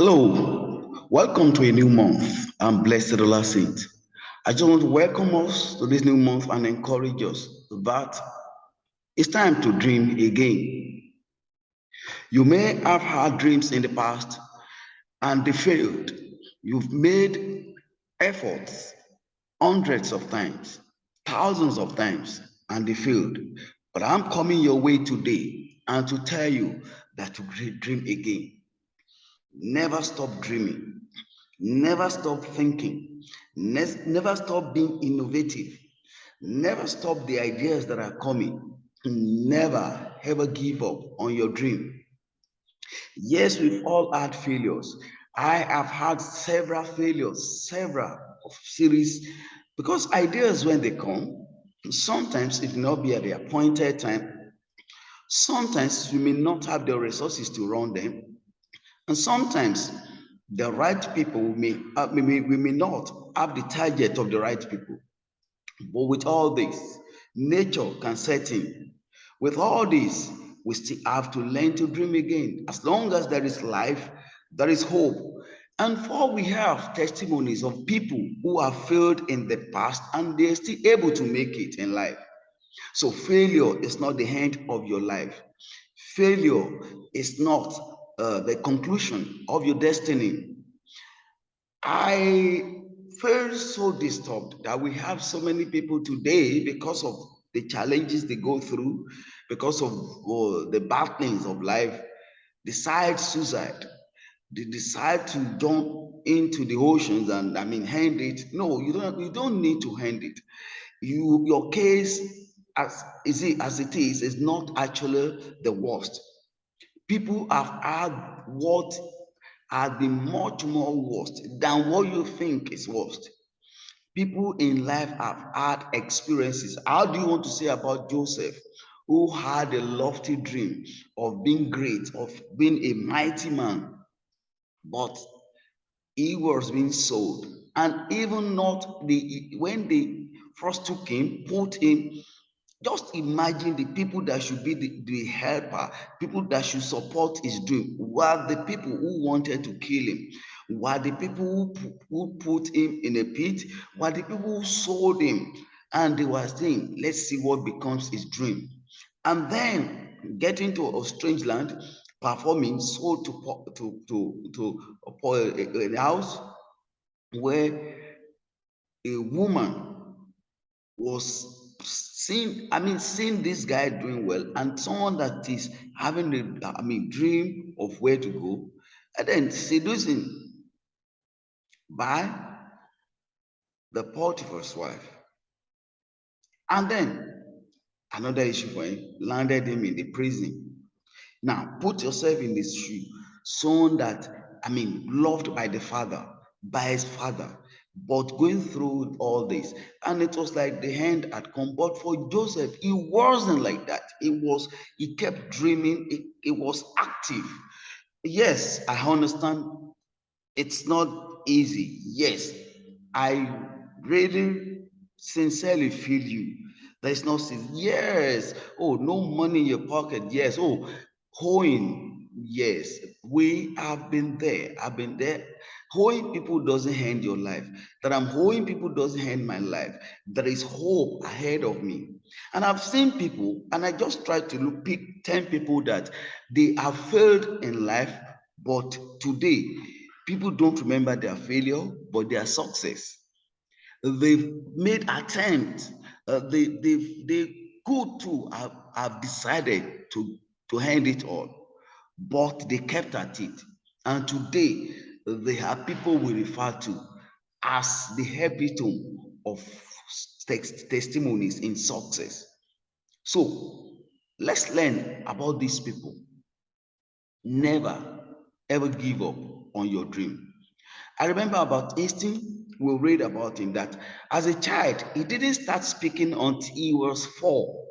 Hello, welcome to a new month. I'm blessed Rola Saint. I just want to welcome us to this new month and encourage us that it's time to dream again. You may have had dreams in the past and they failed. You've made efforts hundreds of times, thousands of times, and they failed. But I'm coming your way today and to tell you that to dream again. Never stop dreaming. Never stop thinking. Never stop being innovative. Never stop the ideas that are coming. Never ever give up on your dream. Yes, we've all had failures. I have had several failures, several of series, because ideas when they come, sometimes it will not be at the appointed time. Sometimes we may not have the resources to run them, and sometimes the right people we may not have the target of the right people. But with all this, nature can set in. With all this, we still have to learn to dream again. As long as there is life, there is hope. And for we have testimonies of people who have failed in the past and they're still able to make it in life. So failure is not the end of your life. Failure is not the conclusion of your destiny. I feel so disturbed that we have so many people today because of the challenges they go through, because of the bad things of life, decide suicide. They decide to jump into the oceans and hand it. No, you don't need to hand it. Your case as it is not actually the worst. People have had what has been much more worse than what you think is worst. People in life have had experiences. How do you want to say about Joseph, who had a lofty dream of being great, of being a mighty man, but he was being sold? And even not the when they first took him, put him, just imagine the people that should be the helper, people that should support his dream, were the people who wanted to kill him, were the people who put him in a pit, were the people who sold him. And they were saying, let's see what becomes his dream. And then getting to a strange land, performing, sold to a house where a woman was seeing this guy doing well and someone that is having a dream of where to go, and then seducing by the Potiphar's wife. And then another issue for him landed him in the prison. Now put yourself in this shoe. Someone that loved by the father, by his father, but going through all this, and it was like the hand had come. But for Joseph, it wasn't like that. He kept dreaming. It was active. Yes, I understand. It's not easy. Yes, I really sincerely feel you. There's no sense. Yes. Oh, no money in your pocket. Yes. Oh, hoeing. Yes. We have been there. I've been there. Hoeing people doesn't end your life. That I'm hoeing people doesn't end my life. There is hope ahead of me. And I've seen people, and I just try to pick 10 people that they have failed in life, but today people don't remember their failure, but their success. They've made attempts. They could too have decided to end it all, but they kept at it. And today, they are people we refer to as the epitome of testimonies in success. So let's learn about these people. Never ever give up on your dream. I remember about Einstein, we read about him that as a child, he didn't start speaking until he was 4,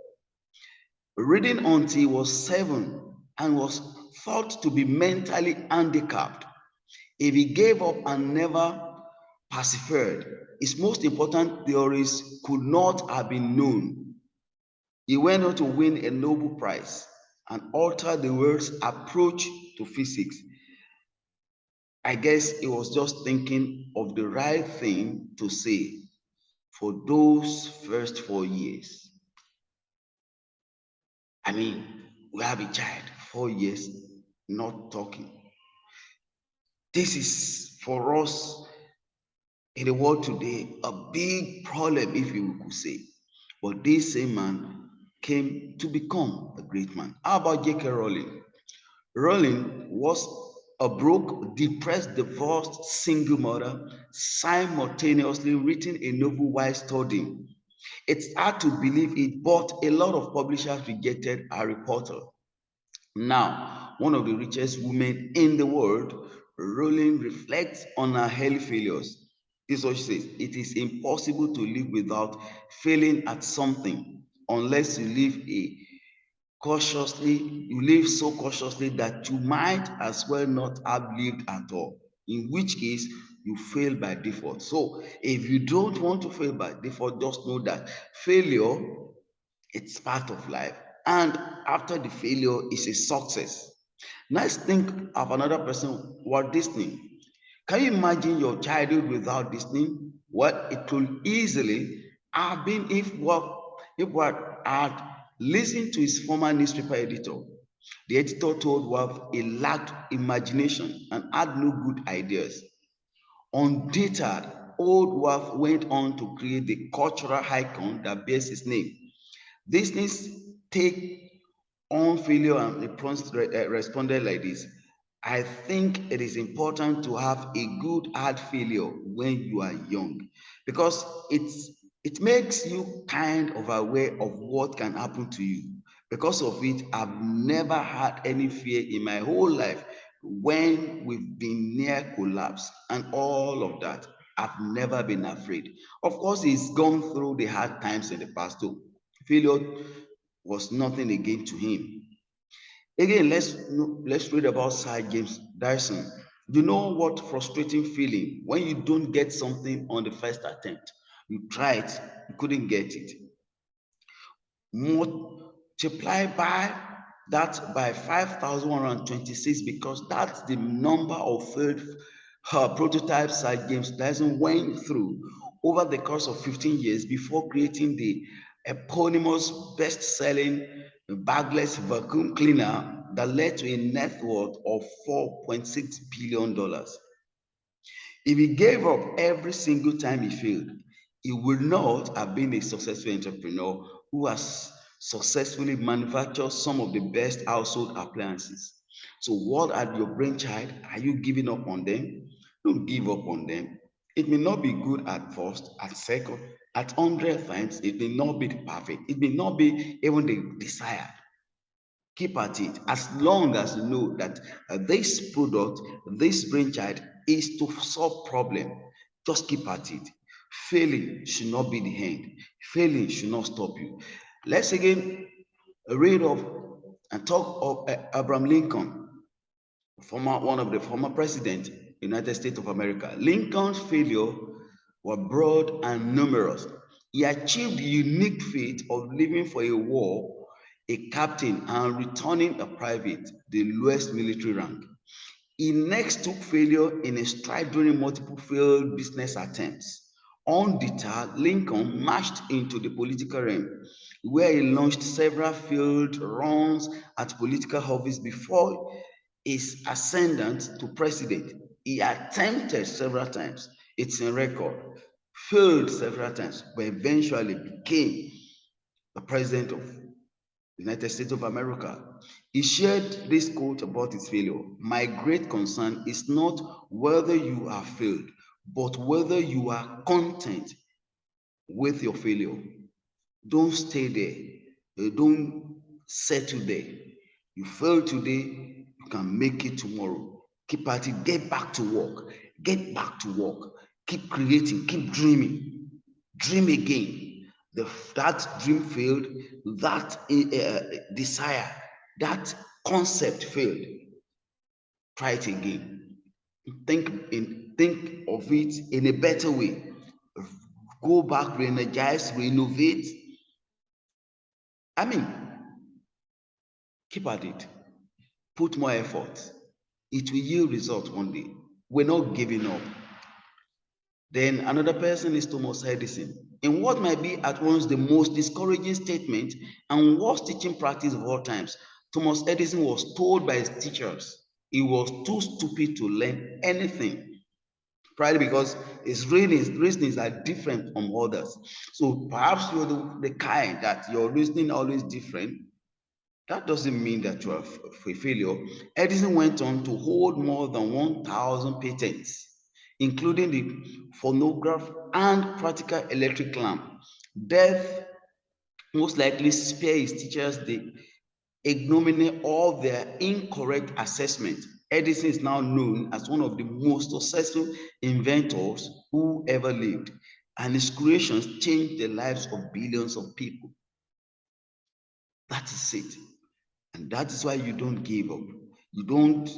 reading until he was 7, and was thought to be mentally handicapped. If he gave up and never persevered, his most important theories could not have been known. He went on to win a Nobel Prize and alter the world's approach to physics. I guess he was just thinking of the right thing to say for those first 4 years. I mean, we have a child, 4 years, not talking. This is for us in the world today a big problem, if you could say. But this same man came to become a great man. How about J.K. Rowling? Rowling was a broke, depressed, divorced, single mother, simultaneously written a novel while studying. It's hard to believe it, but a lot of publishers rejected Harry Potter. Now, one of the richest women in the world, Rowling reflects on her early failures. This is what she says: it is impossible to live without failing at something unless you live so cautiously that you might as well not have lived at all, in which case you fail by default. So if you don't want to fail by default, just know that failure, it's part of life, and after the failure is a success. Let's think of another person, Walt Disney. Can you imagine your childhood without Disney? Well, it could easily have been if Walt had listened to his former newspaper editor. The editor told Walt he lacked imagination and had no good ideas. Undeterred, old Walt went on to create the cultural icon that bears his name. Disney's take on failure and responded like this: I think it is important to have a good hard failure when you are young, because it makes you kind of aware of what can happen to you. Because of it, I've never had any fear in my whole life when we've been near collapse and all of that. I've never been afraid. Of course, he's gone through the hard times in the past too. Failure was nothing again to him. Again, let's read about Sir James Dyson. You know what frustrating feeling when you don't get something on the first attempt. You try it, you couldn't get it. Multiply by that by 5,126, because that's the number of failed prototypes Sir James Dyson went through over the course of 15 years before creating the eponymous best-selling bagless vacuum cleaner that led to a net worth of $4.6 billion. If he gave up every single time he failed, he would not have been a successful entrepreneur who has successfully manufactured some of the best household appliances. So, what are your brainchild? Are you giving up on them? Don't give up on them. It may not be good at first, at second, at 100 times. It may not be perfect. It may not be even the desired. Keep at it as long as you know that this product, this brainchild is to solve problem. Just keep at it. Failing should not be the end. Failing should not stop you. Let's again read of and talk of Abraham Lincoln, former one of the former president United States of America. Lincoln's failure were broad and numerous. He achieved the unique feat of living for a war, a captain, and returning a private, the lowest military rank. He next took failure in a stride during multiple failed business attempts. Undeterred, Lincoln marched into the political realm, where he launched several failed runs at political office before his ascendant to president. He attempted several times, it's in record, failed several times, but eventually became the president of the United States of America. He shared this quote about his failure: my great concern is not whether you have failed, but whether you are content with your failure. Don't stay there. Don't settle there. You fail today, you can make it tomorrow. Keep at it. Get back to work. Get back to work. Keep creating. Keep dreaming. Dream again. That dream failed. That desire, that concept failed. Try it again. Think of it in a better way. Go back, re-energize, renovate. I mean, keep at it. Put more effort. It will yield results one day. we're not giving up. Then another person is Thomas Edison. In what might be at once the most discouraging statement and worst teaching practice of all times, Thomas Edison was told by his teachers he was too stupid to learn anything. Probably because his reasonings are different from others. So perhaps you're the kind that your reasoning always different. That doesn't mean that you are a failure. Edison went on to hold more than 1,000 patents, including the phonograph and practical electric lamp. Death most likely spared his teachers the ignominy of their incorrect assessment. Edison is now known as one of the most successful inventors who ever lived, and his creations changed the lives of billions of people. That is it. And that is why you don't give up. You don't,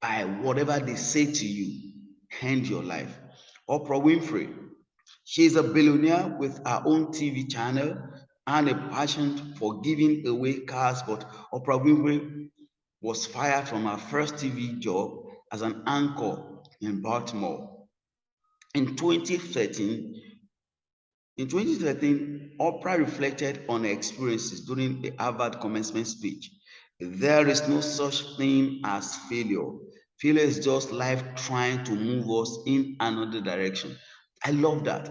by whatever they say to you, end your life. Oprah Winfrey, she is a billionaire with her own TV channel and a passion for giving away cars, but Oprah Winfrey was fired from her first TV job as an anchor in Baltimore. In 2013, in 2013, Oprah reflected on her experiences during the Harvard commencement speech. There is no such thing as failure. Failure is just life trying to move us in another direction. I love that.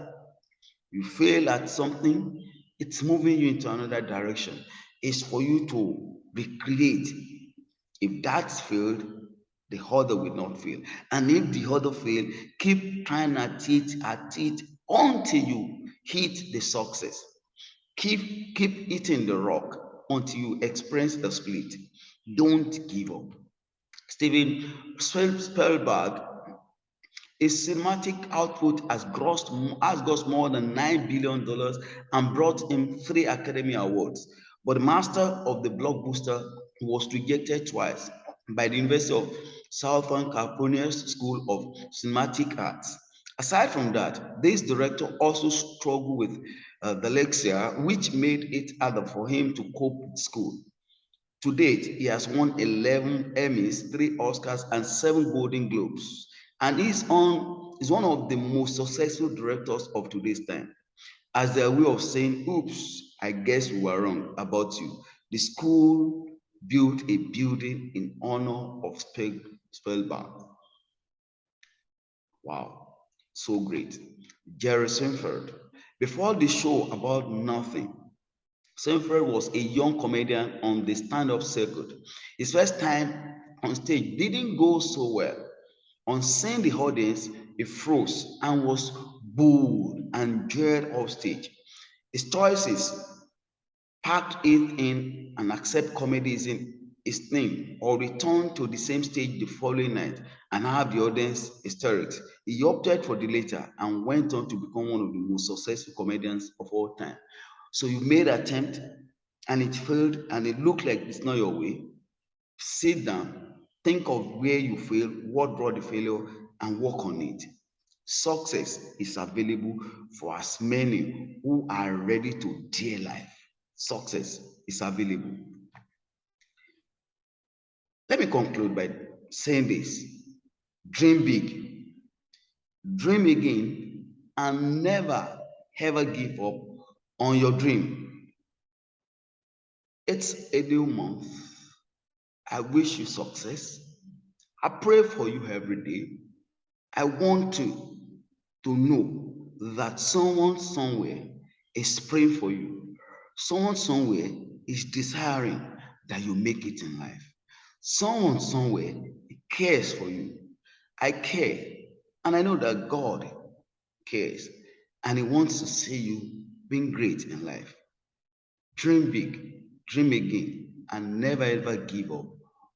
You fail at something, it's moving you into another direction. It's for you to recreate. If that's failed, the other will not fail. And if the other fail, keep trying at it until you hit the success. Keep hitting the rock until you experience the split. Don't give up. Steven Spielberg, his cinematic output has grossed more than $9 billion and brought him 3 Academy Awards. But the master of the blockbuster was rejected twice by the University of Southern California's School of Cinematic Arts. Aside from that, this director also struggled with dyslexia, which made it harder for him to cope with school. To date, he has won 11 Emmys, 3 Oscars, and 7 Golden Globes. And is one of the most successful directors of today's time. As their way of saying, oops, I guess we were wrong about you. The school built a building in honor of Spielberg. Wow, so great. Jerry Seinfeld. Before the show about nothing, Seinfeld was a young comedian on the stand-up circuit. His first time on stage didn't go so well. On seeing the audience, he froze and was booed and jeered off stage. His choices, pack it in and accept comedy is in his name, or return to the same stage the following night and have the audience hysterics. He opted for the latter and went on to become one of the most successful comedians of all time. So you made an attempt and it failed and it looked like it's not your way. Sit down, think of where you failed, what brought the failure, and work on it. Success is available for as many who are ready to dare life. Success is available. Let me conclude by saying this: dream big, dream again, and never ever give up on your dream. It's a new month. I wish you success. I pray for you every day. I want to know that someone somewhere is praying for you. Someone somewhere is desiring that you make it in life. Someone somewhere cares for you. I care, and I know that God cares, and He wants to see you being great in life. Dream big, dream again, and never ever give up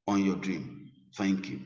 on your dream. Thank you.